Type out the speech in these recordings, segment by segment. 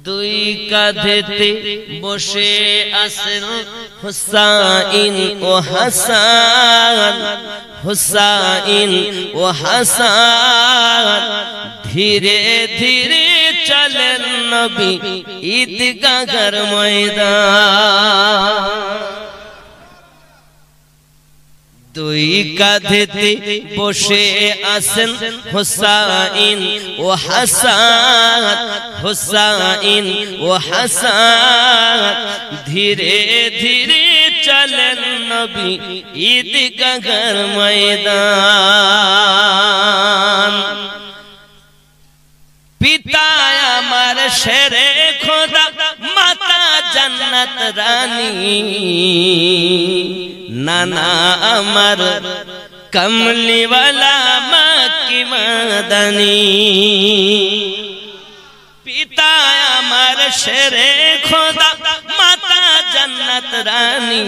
দুই কাঁধেতে বসে আছেন হুসাইন ও হাসান, হুসাইন ও হাসান। ধীরে ধীরে চলেন নবী ঈদগাহর ময়দান। দুই কাঁধেতে বসে আছেন হুসাইন ও হাসান, হুসাইন ও হাসান। ধীরে ধীরে চলেন নবী ঈদগাহর ময়দান। পিতা আমার শেরে খোদা, মাতা জান্নাত রানী, নানা আমার কমলিওয়ালা মক্কি মাদানী। পিতা আমার শেরে খোদা, মাতা জান্নাত রানী,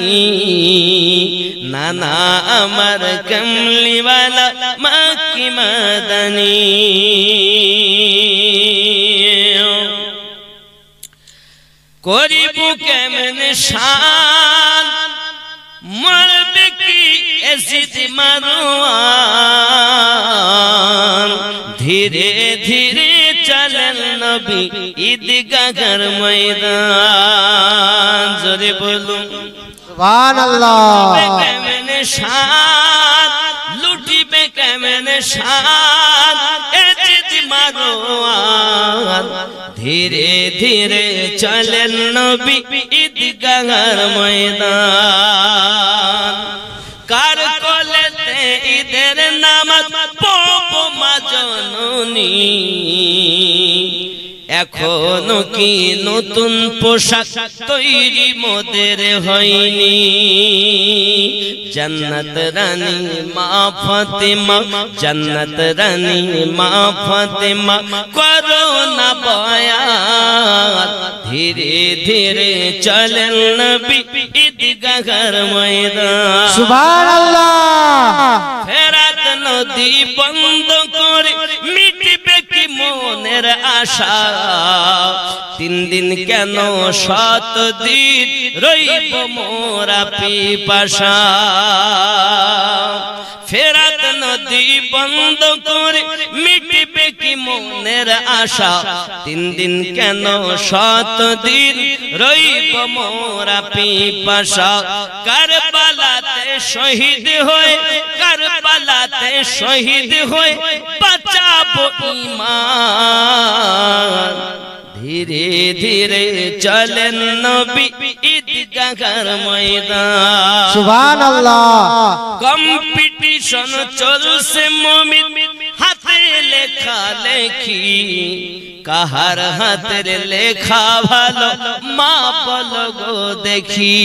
নানা আমার কমলিওয়ালা মক্কি মাদানী। করিব কেমন শান, মরবে কি এজিদ মারওয়ান। ধীরে ধীরে চলেন নবী ঈদগাহর ময়দান। জোরে বলুন সুবহানাল্লাহ। কেমন শান, লুটিবে কেমন শান এজিদ মারওয়ান। ধীরে ধীরে চলেন নবী ঈদগাহর ময়দান। কার কোলেতে ঈদের নামাজ পড়বো মা জননী। এখনো কি নতুন পোশাক তৈরি মোদের হয়নি। জান্নাত রানী মা ফাতেমা, জান্নাত রানী মা ফাতেমা করো না বয়াত। ধীরে ধীরে চলেন নবী ঈদগাহর ময়দান। সুবহানাল্লাহ। ফেরাত নদী বন্ধ করে মিটবে কি মনের আশা। 3 দিন কেন 7 দিন রইব মোরা পিপাসা। ফেরাত নদী বন্ধ করে মিটবে কি মনের আশা। 3 দিন কেন 7 দিন রইব মোরা পিপাসা। কারবালাতে শহীদ হয়ে, কারবালাতে শহীদ হয়ে বাঁচাবো ঈমান। ধীরে ধীরে চলেন নবী ঈদগাহর ময়দান। সুবহানাল্লাহ। কম্পিটিশন চলছে মুমিন হাতে লেখা লেখি। কাহার হাতের লেখা ভালো মা বলো গো দেখি।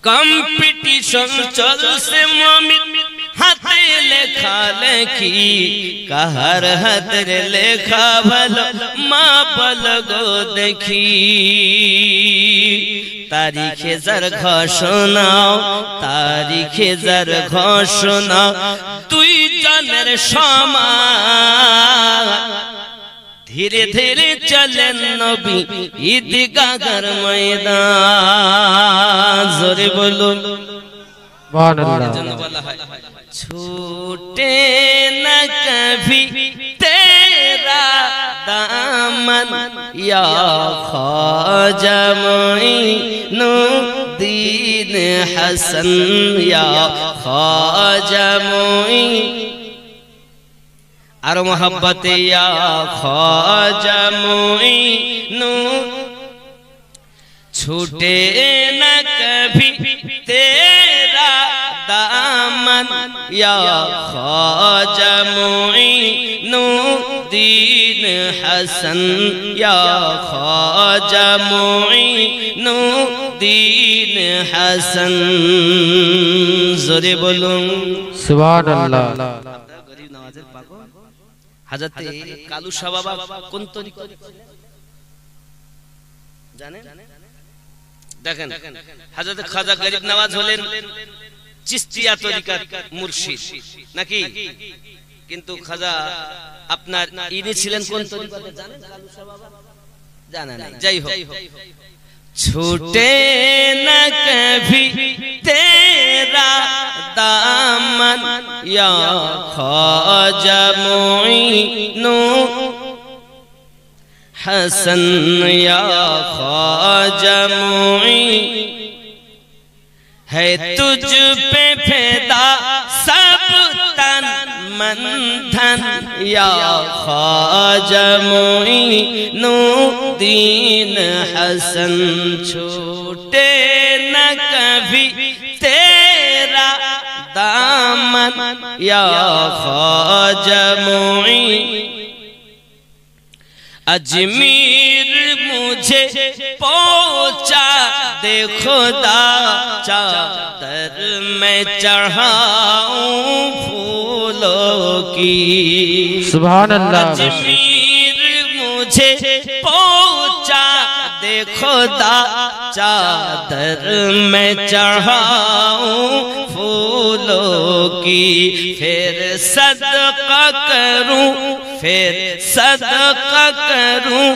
কম্পিটিশন চলছে মুমিন হাতে লেখা লেখি। কাহার হাতের লেখা ভালো মা বলো গো দেখি। তারিখে যার ঘোষণাও, তারিখে যার ঘোষণাও তুই জনের সমান। ধীরে ধীরে চলেন নবী ঈদগাহর ময়দান। জোরে বলুন সুবহানাল্লাহ। छूटे न कभी तेरा दामन या ख्वाजा मोइनुद्दीन हसन या ख्वाजा मोइन। और मोहब्बत या ख्वाजा मोइनु। छूटे न कभी तेरा दामन या ख्वाजा मोइनुद्दीन हसन या ख्वाजा मोइनुद्दीन हसन। जोरे बोलूं সুবহানাল্লাহ। गरीब नवाज़ेर पागल हजरत कालू शाह बाबा কোন তরিকা জানেন? দেখেন হযরত খাজা গরিব নওয়াজ হলেন চিশতিয়া তরিকার মুর্শিদ নাকি? কিন্তু খাজা আপনার ইনি ছিলেন কোন তরিকাতে জানেন? কালু শাহ বাবা জানা নাই। যাই হোক, छूटे न कभी तेरा दामन या ख्वाजा मोइनो हसन या ख्वाजा मोइन है तुझ पे फिदा सब तन मन धन या ख्वाजा मोइनुद्दीन हसन छूटे न कभी तेरा दामन या ख्वाजा मोइन अजमीर मुझे पहुंचा दे खुदा चादर में चढ़ाऊं फूलों की। सुभान अल्लाह। अजमीर मुझे पहुंचा दे खुदा चादर में चढ़ाऊं फूलों की। फिर सदका करूं, फिर सदका करूं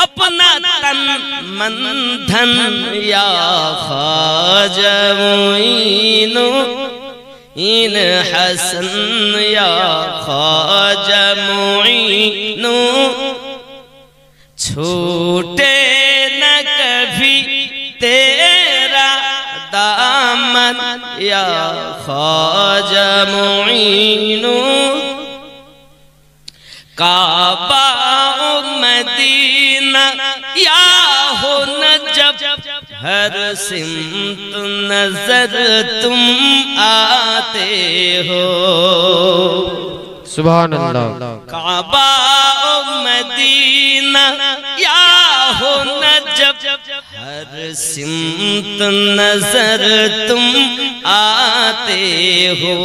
अपना तन मन धन या ख्वाजा मोइनुद्दीन हसन या ख्वाजा मोइनु छूटे न कभी तेरा दामन या ख्वाजा मोइनु। काबा मदीना या हो नजब हर सिमत नजर तुम आते हो। सुभान अल्लाह। काबा मदीना या हो नजब हर सिमत नजर तुम आते हो।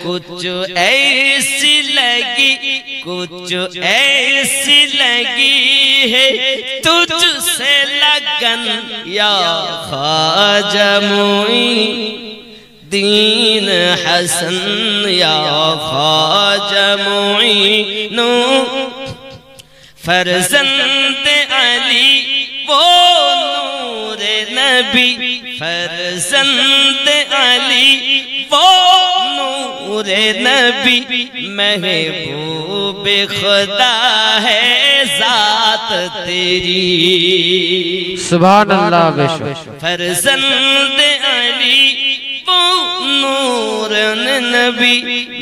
कुछ ऐसी लगी, कुछ ऐसी लगी है तुझसे लगन या ख्वाजा मोइनुद्दीन हसन या ख्वाजा मोइनु। फर्जंद अली वो नूरे नबी, फर्जंद अली वो नूरे नबी महबूब खुदा है जात तेरी। सुभान अल्लाह। बेशक फर्जंद अली वो नूर नबी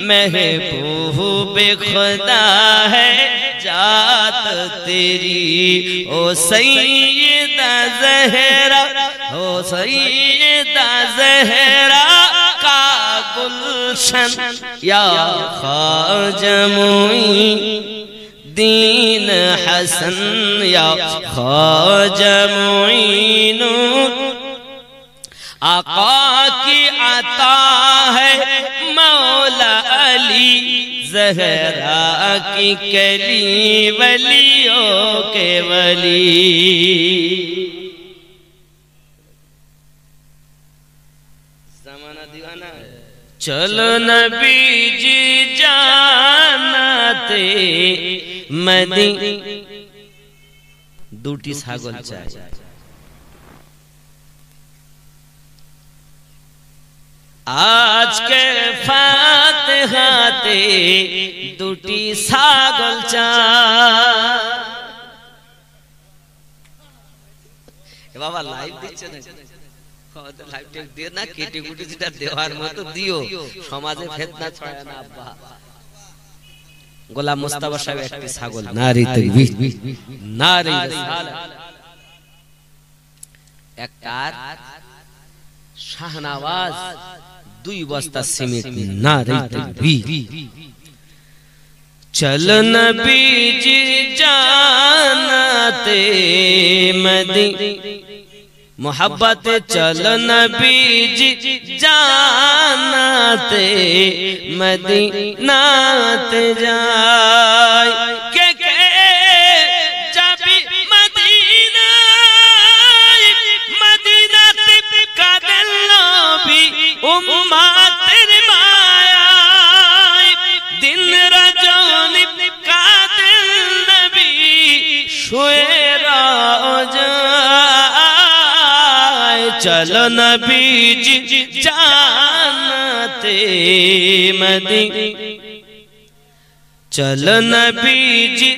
महबूब खुदा है जात तेरी। ओ सैयदा ज़हरा, ओ सैयदा ज़हरा का गुलशन या ख्वाजा मोइनुद्दीन हसन या ख्वाजा मोइनु। आका की अता है मौला अली, ज़हरा की कली वलियों के वली। ज़माना दीवाना है। चलो नबी जी जानाते मदी दूटी ছাগল চাই। आज के फातिहाते दूटी ছাগল চাই। বাবা লাইভ দিচ্ছে না, লাইভ টেক দিয়ে না, কেটে কুটে যেটা দেওয়ার মতো দিও, সমাজে ফিতনা ছড়ায় না। আব্বা গোলাম মুস্তাফা সাহেব একটি ছাগল, নারী তাকবীর, নারী রিসালাত, একটা শাহনওয়াজ, 2 বস্তা সিমেন্ট, নারী তাকবীর। चल नबी जी जानाते मदी मोहब्बत, चल नबी जी जानाते मदीनात जाय के जब मदीना मदीनात का दिल भी उम्मत माया दिन रात چلو نبی جی جانتے مدینہ چلو نبی جی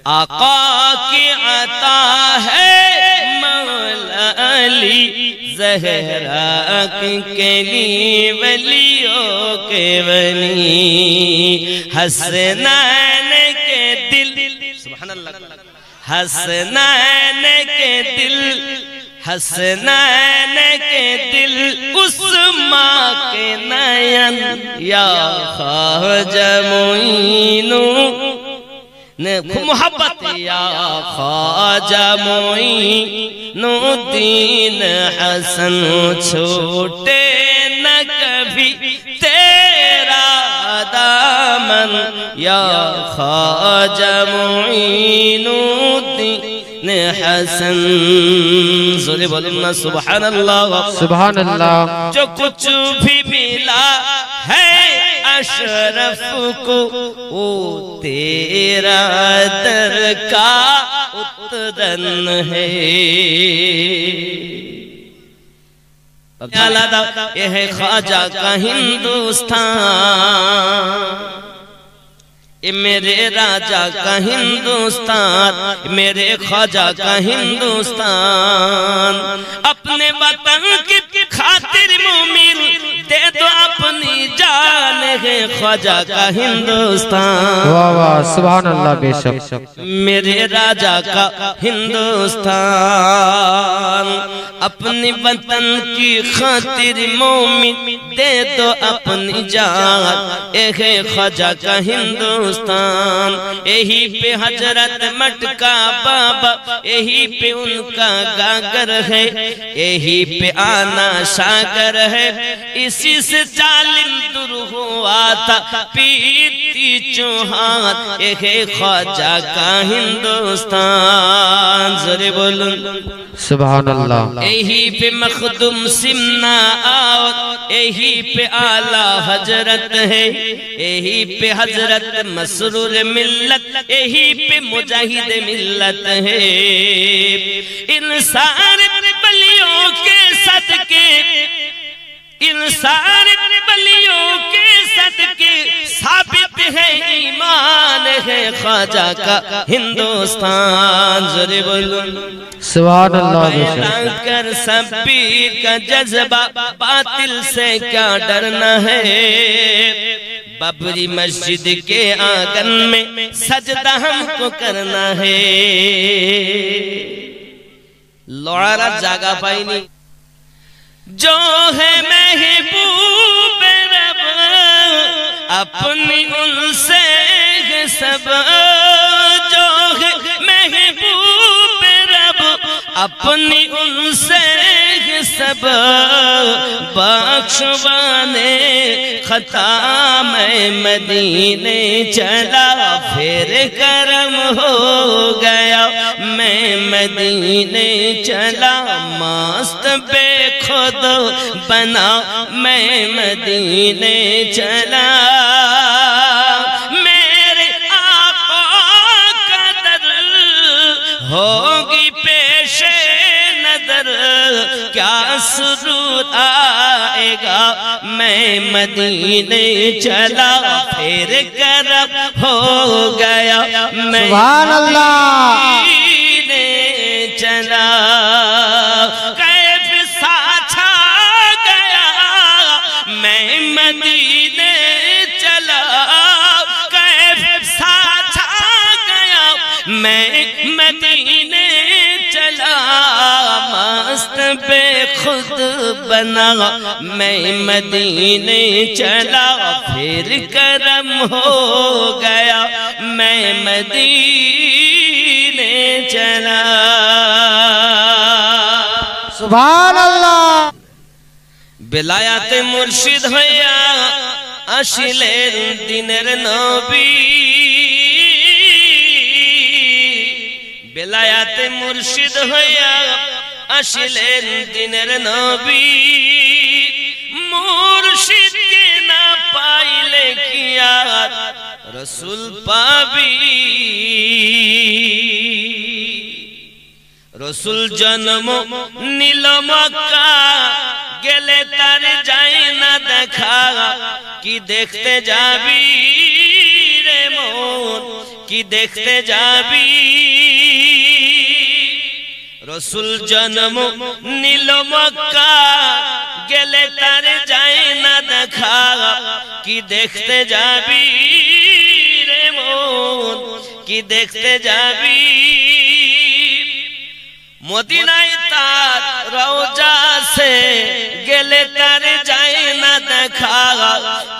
آقا کی عطا ہے مولا علی زہرا کے لیے ولیوں کے ولی حسنین کے دل سبحان اللہ حسنین کے دل حسنین کے دل اس ماں کے نین یا خواجہ معینو محبت یا خواجہ معین الدین حسن چھوٹے نہ کبھی تیرا دامن یا خواجہ معین الدین حسن ذرے بولنا سبحان اللہ سبحان اللہ جو کچھ بھی ملا ہے اشرف کو وہ تیرا در کا اترن ہے یہ ہے خواجہ کا ہندوستان یہ میرے راجہ کا ہندوستان میرے خواجہ کا ہندوستان اپنے وطن کی خاطر مومن دے دو اپنی جان ہے خواجہ کا ہندوستان واہ واہ سبحان اللہ بے شک میرے راجہ کا ہندوستان اپنی وطن کی خاطر مومن دے دو اپنی جان ہے خواجہ کا ہندوستان یہی پہ حضرت مٹکا بابا یہی پہ ان کا گاگر ہے یہی پہ آنا شاگر ہے اسی سے ظالم دور ہوا تھا پیتی چوہان یہ ہے خواجہ کا ہندوستان ذرے بولن سبحان اللہ یہی پہ مخدوم سمنا آوت یہی پہ اعلیٰ حضرت ہے یہی پہ حضرت مسرور ملت یہی پہ مجاہد ملت ہے انسان بلیوں کے صدقے انسان بلیوں کے صدقے ثابت ہے ایمان ہے خواجہ کا ہندوستان ذرے بولن سبحان اللہ بے شک کر سبیر کا جذبہ باطل سے کیا ڈرنا ہے بابری مسجد کے آنگن میں سجدہ ہم کو کرنا ہے لوڑا جاگا پائی نہیں جو ہے محبوب رب اپنی ان سے سب جو ہے محبوب رب اپنی ان سے سب بخشوانے خطا میں مدینے چلا پھر کرم ہو گیا میں مدینے چلا مست بے خود بنا میں مدینے چلا میرے آقا کا در ہوگی پیش نظر کیا سرور آئے گا میں مدینے چلا پھر کرم ہو گیا میں سبحان اللہ مدینے چلا کیف سا چھا گیا میں مدینے چلا کیف سا چھا گیا میں مدینے چلا مست بے خود بنا میں مدینے چلا پھر کرم ہو گیا میں مدینے چلا سبحان اللہ বেলায়াতে মুর্শিদ হইয়া আসিলেন দিনের নবী বেলায়াতে মুর্শিদ হইয়া আসিলেন দিনের নবী মুর্শিদকে না পাইলে কি আর রাসূল পাবি রসুল জন্ম নিল মক্কা গেলে তার যায় না দেখা কি দেখতে যাবি রে মন কি দেখতে যাবি রসুল জন্ম নিল মক্কা গেলে তার যায় না দেখা কি দেখতে যাবি রে মন কি দেখতে যাবি মদিনায় তার রওজা সে গেলে তার যায় না দেখা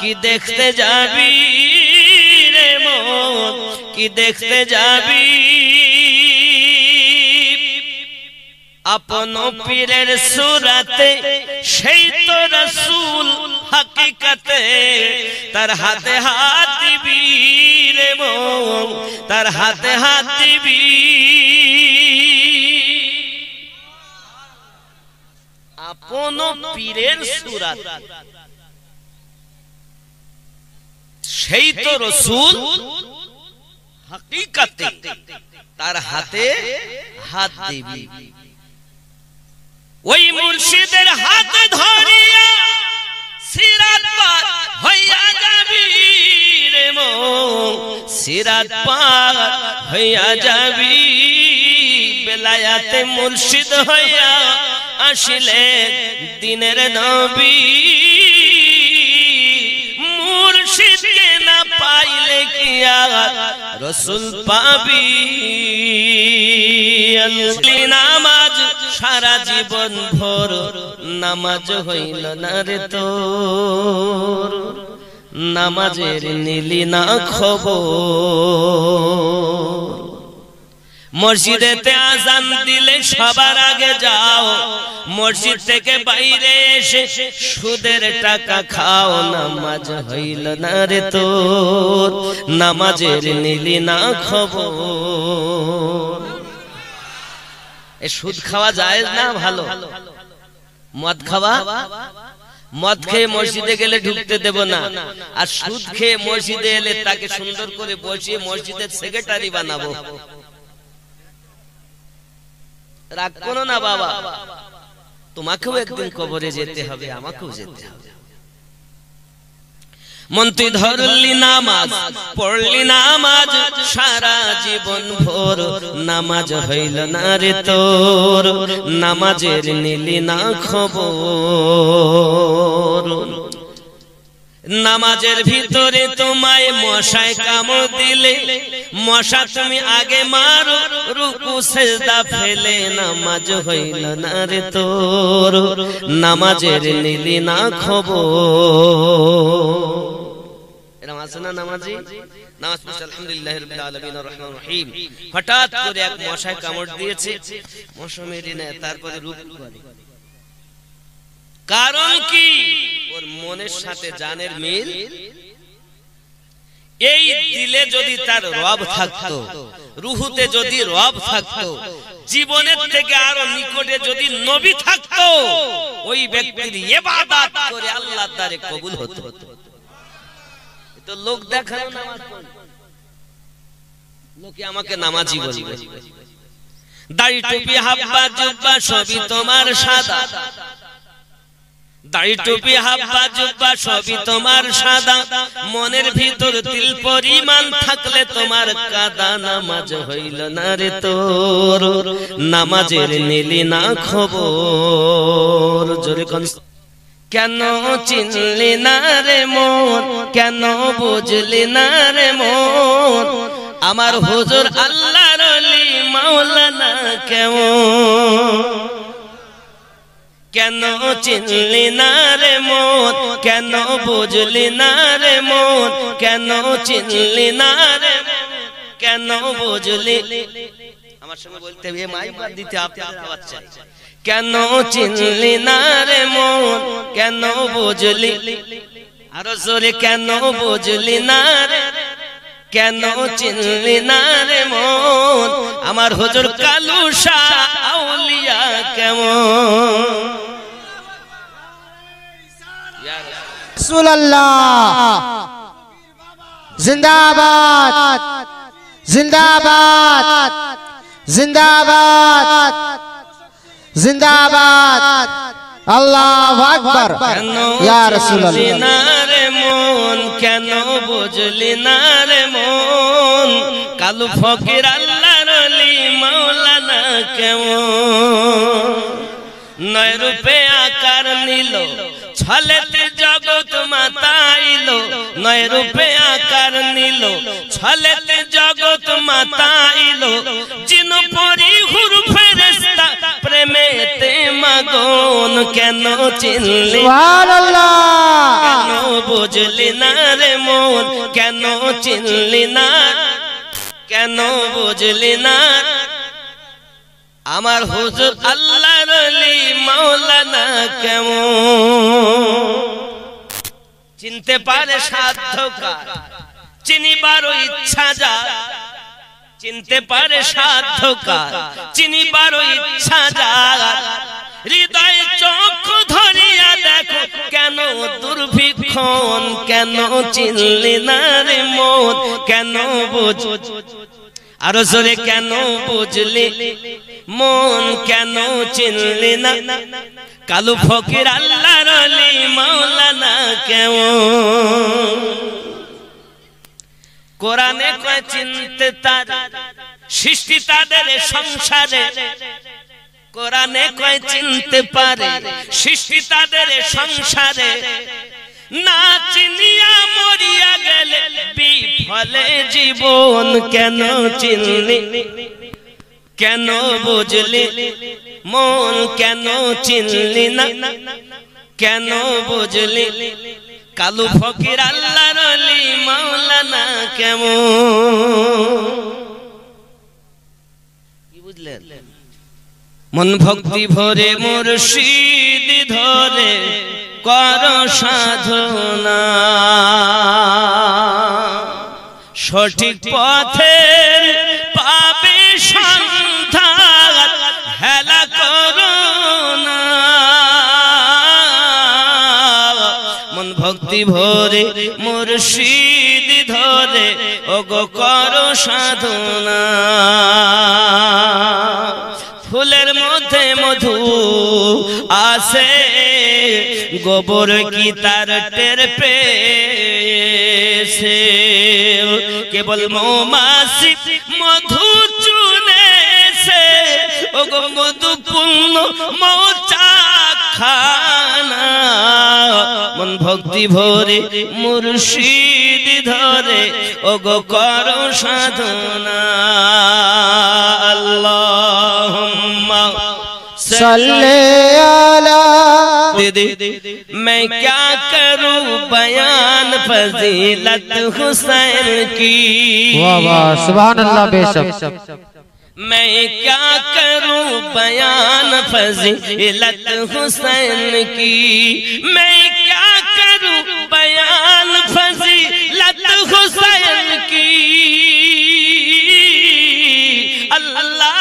কি দেখতে যাবি রে মন কি দেখতে যাবি আপন পীরের সুরাতে সেই তো রাসূল হাকিকতে তার হাতে হাত দিবি রে মন তার হাতে হাত দিবি আপন পীরের সুরাত সেই তো রাসূল হাকিকতে তার হাতে হাত দিবি ওই মুর্শিদের হাত ধরিয়া সিরাত পার হইয়া যাবি রে মন সিরাত পার হইয়া যাবি বেলায়েতে মুর্শিদ হইয়া আসিলে দিনের নবী মুর্শিদকে না পাইলে কি আর রাসূল পাবি নামাজ সারা জীবন ভোর নামাজ হইল না রে তোর নামাজের নিলি না খবর মসজিদেতে আজান দিলে সবার আগে যাও মসজিদ থেকে বাইরে এসে সুদের টাকা খাও নামাজ হইল না রে তোর নামাজের নিলি না খবর এ সুদ খাওয়া জায়েজ না ভালো মদ খাওয়া মদ খেয়ে মসজিদে গেলে ঢুকতে দেব না আর সুদ খেয়ে মসজিদে এলে তাকে সুন্দর করে বসিয়ে মসজিদের সেক্রেটারি বানাবো রাগ করো না বাবা তোমাকেও একদিন কবরে যেতে হবে আমাকেও যেতে হবে মন্ত্রী ধরলি নামাজ পড়লি নামাজ সারা জীবন ভোর নামাজ হইল না রে তোর নামাজের নিলি না খবর নামাজের ভিতরে তোমায় মশায় কামড় দিলে মশা তুমি আগে মারো রুকু সেজদা ফেলে নামাজ হইল না রে তোর নামাজের নিলি না খবর এরকম আছে না নামাজি নামাজ পড়ছে আলহামদুলিল্লাহি রাব্বিল আলামিন আর রহমানির রহিম হঠাৎ করে এক মশায় কামড় দিয়েছে মশা মেরে নেয় তারপরে রুকু করে কারণ কি ওর মনের সাথে জানের মিল এই দিলে যদি তার রব থাকতো রুহুতে যদি রব থাকতো জীবনের থেকে আরো নিকটে যদি নবী থাকতো ওই ব্যক্তির ইবাদত করে আল্লাহর দ্বারে কবুল হতো তো লোক দেখানো নামাজ পড়ে লোকে আমাকে নামাজি বলবে দাড়ি টুপি হাব্বা জুব্বা সবই তোমার সাদা দাড়ি টুপি হাব্বা জুব্বা সবই তোমার সাদা মনের ভিতর তিল পরিমাণ থাকলে তোমার কাদা নামাজ হইল না রে তোর নামাজের নিলি না খবর জোরে কোন কেন চিনলি না রে মন কেন বুঝলি না রে মন আমার হুজুর আল্লাহর ওলি মাওলানা কেমন কেন চিনলি না রে মন কেন বুঝলি না রে মন কেন চিনলি না রে কেন বুঝলি আমার সঙ্গে বলতে হবে মাইক বাদ দিতে আপনাদের আওয়াজ চাই কেন চিনলি না রে মন কেন বুঝলি আরো জোরে কেন বুঝলি না রে কেন চিনলি না রে মন আমার হুজুর কালু শাহ আউলিয়া কেমন রাসূলুল্লাহ জিন্দাবাদ জিন্দাবাদ जिंदाबाद जिंदाबाद अल्लाहु अकबर या रसूल अल्लाह মন কেন বুঝলি না রে মন কালু ফকির আল্লাহর ওলি মাওলানা কেমন নয় রূপে আকার নিল ছলেতে জগৎ মাতাইল নয় রূপে আকার নিল ছলেতে জগৎ মাতাইল জিন পরি হুর ফেরেশতা প্রেমেতে মগন কেন চিনলি সুবহানাল্লাহ কেন বুঝলি না রে মন কেন চিনলি না কেন বুঝলি না আমার হুজুর আল্লাহর ওলি মাওলানা কেমন চিনতে পারে সাধ্য কার চিনিবার ইচ্ছা যা চিনতে পারে সাধ্য কার চিনিবার ইচ্ছা যা হৃদয় চক্ষু ধরিয়া দেখো কেন দুর্ভিক্ষণ কেন চিনলি না রে মন কেন বুঝ আরো জোরে কেন বুঝলি মন কেন চিনলি না কালু ফকির আল্লাহর ওলি মাওলানা কেমন কোরআনে কয় চিনতে তার সৃষ্টি তাদের সংসারে কোরআনে কয় চিনতে পারে সৃষ্টি তাদের সংসারে না চিনিয়া মরিয়া গেলে বিফলে জীবন কেন চিনলি কেন বুঝলি মন কেন চিনলি না কেন বুঝলি কালু ফকির আল্লাহর ওলি মাওলানা কেমন কি বুঝলেন মন ভক্তি ভরে মুর্শিদ ধরে কর সাধনা সঠিক পথের পাবে সন্ধান হেলা করো না মন ভক্তি ভরে মুর্শিদ ধরে ওগো করো সাধনা ফুলের মধ্যে মধু আসে গোবর কি তার টের পেয়েছে কেবল মৌমাছি মধু চুনেছে ওগো মধু পূর্ণ মৌচাখানা মন ভক্তি ভরে মুর্শিদ ধরে ওগো করো সাধনা আল্লাহুম্মা सल्ले अला मैं क्या करूं बयान फजीलत हुसैन की वाह वाह सुभान अल्लाह बेशक मैं क्या करूं बयान फजीलत हुसैन की मैं क्या करूं बयान फजीलत हुसैन की अल्लाह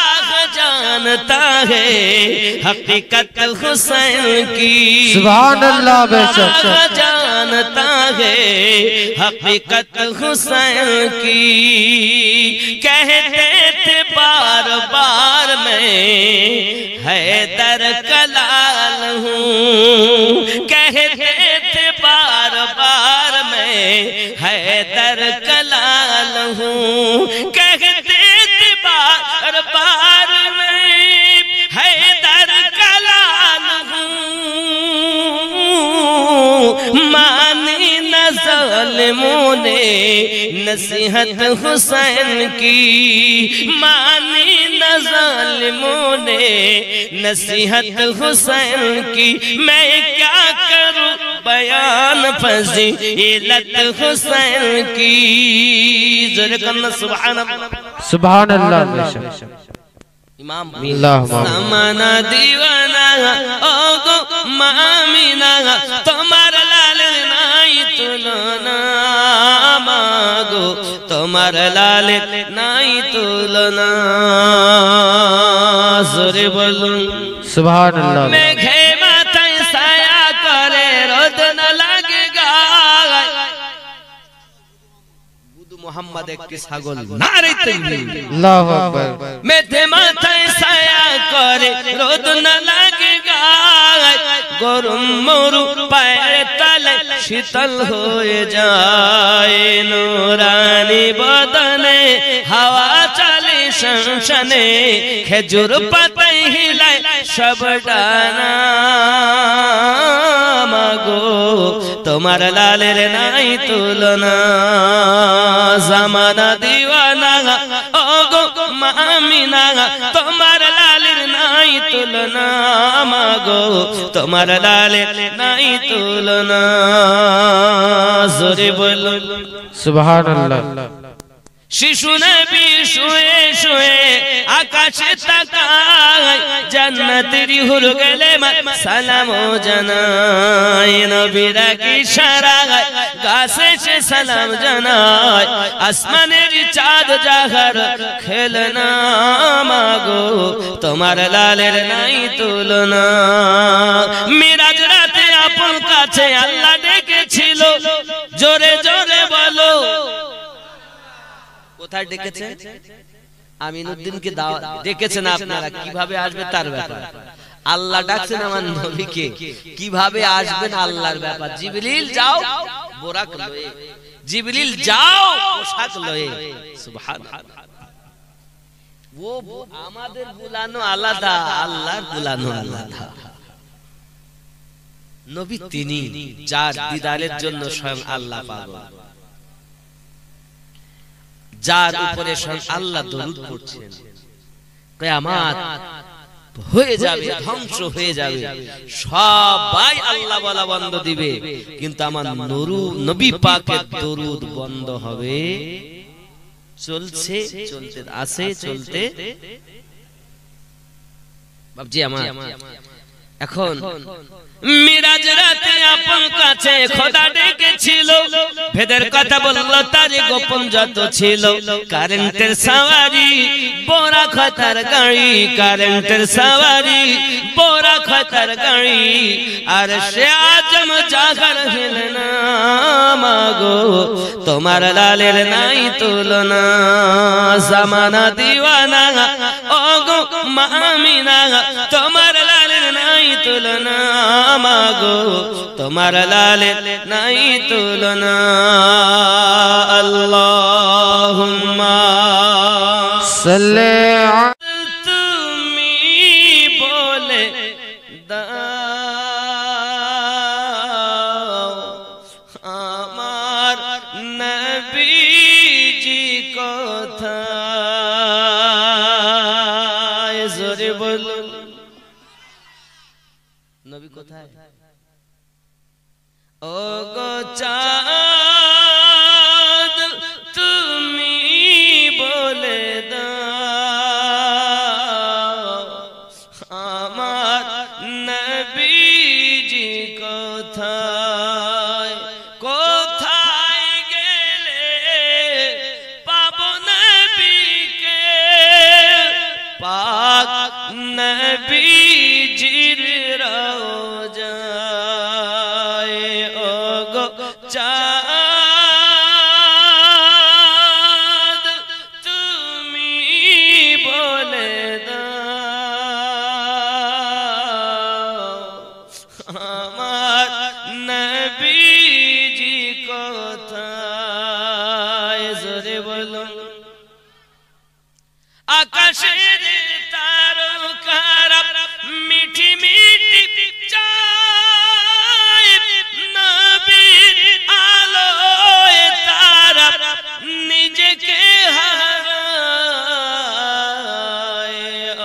जानता है हकीकत हुसैन की सुभान अल्लाह बेशक जानता है हकीकत हुसैन की कहते थे बार बार मैं हैदर कलाल हूँ कहते थे बार बार मैं हैदर कलाल हूँ कहते थे बार बार मैं हैदर कलाल हूँ मानी न ज़ालिमों ने नसीहत हुसैन की मानी न ज़ालिमों ने नसीहत हुसैन की मैं क्या करूं बयान फजीलत हुसैन की ज़ोर करना सुभान अल्लाह बेशक इमाम समाना दीवाना ओगो मामिना तुम्हार लाल नाई तुलना मागो तुम्हार लाल नाई तुलना जोरे बोलूं सुभान अल्लाह मेघे माথায় ছায়া করে রোদ না লাগেগা শুধু মোহাম্মদ একটি ছাগল। নারে তাকবীর। আল্লাহু আকবার। মেথে মাথায় ছায়া করে রোদ না লাগে গায়, গরম মরু পায়ের তলে শীতল হয়ে যায়, নূরানি বদনে হাওয়া চলে শনশনে, খেজুর পাতায় হিলায় সব ডানা, মাগো তোমার লালের নাই তুলনা, জামানা দিওয়ানা ওগো মামিনা, তোমার লালের নাই তুলনা, মাগো তোমার লালের নাই তুলনা, জোরে বলো সুবহানাল্লাহ। শিশু নবী শুয়ে শুয়ে আকাশে তাকায়, জান্নাতের হুর গেলে সালাম জানায়, নবীরা কি ইশারায় গাছে সে সালাম জানায়, আসমানের চাঁদ জাহার খেলনা, মাগো তোমার লালের নাই তুলনা, মিরাজ রাতে আপন কাছে আল্লাহ ডেকেছিল, জোরে জোরে বলো কোথায় ডেকেছে? আমিনউদ্দিনকে ডেকেছেন আপনারা, কিভাবে আসবে তার ব্যাপার। আল্লাহ ডাকছেন আমার নবীকে, কিভাবে আসবেন আল্লাহর ব্যাপার। জিবরিল যাও বোরাক লয়ে, জিবরিল যাও পোশাক লয়ে, সুবহানাল্লাহ। ও আমাদের বুলানো আলাদা, আল্লাহর বুলানো আলাদা। নবী তিনি যার দিদারের জন্য স্বয়ং আল্লাহ পাগল, যার উপরে স্বয়ং আল্লাহ দরুদ পড়ছেন। কিয়ামত হয়ে যাবে, ধ্বংস হয়ে যাবে, সবাই আল্লাহ বলা বন্ধ দিবে, কিন্তু আমার নবী পাকের দরুদ বন্ধ হবে। চলছে চলতে আছে, চলতে বাবজি আমার। এখন মিরাজ রাতে আপন কাছে খোদা ডেকেছিল, ভেদের কথা বলল তার গোপন যত ছিল, কারেন্টের সাওয়ারি বোরা খতার গাড়ি, কারেন্টের সাওয়ারি বোরা খতার গাড়ি, আর সে আজম জাগার হেলনা, মাগো তোমার লালের নাই তুলনা, জামানা দিওয়ানা ওগো মামিনা, তোমার লালের নাই তুলনা, মাগো তোমার লালের নাই তুলনা। আল্লাহুম্মা সাল্লি তুমি বলে দাও আমার নবীজি কোথায়, জোরে বলুন নবী কোথায়? ও গো চাঁদ তুমি বলে দাও আমার নবীজি কোথায়, কোথায় গেলে পাবো নবীকে, পাক নবীজির রওজায়, ও গো চাঁদ তুমি বলে দাও আমার নবীজি কোথায়, জোরে বলুন। আকাশের তারকারা মিঠি মিঠি চায়, নবীর আলোয় তারা নিজেকে হারায়,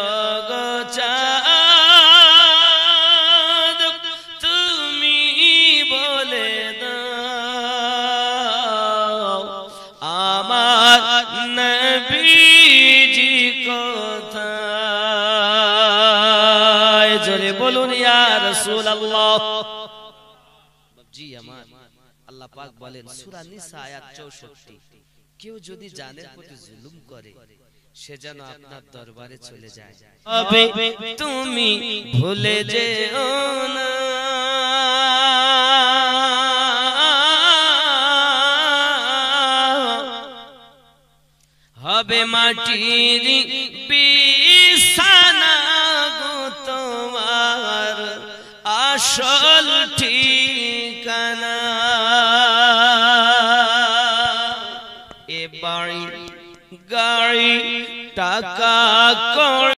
ওগো চাঁদ তুমি বলে দাও আমার নবীজি কোথায়, জোরে বলুন ইয়া রাসূলুল্লাহ। জি আমার আল্লাহ পাক বলেন সূরা নিসা আয়াত 64, কেউ যদি জানের প্রতি জুলুম করে সে যেন আপনার দরবারে চলে যায়, তবে তুমি ভুলে যেও না, হবে মাটির বিছানা গো তোমার আসল ঠিকানা এ বাড়ি গাড়ি টাকা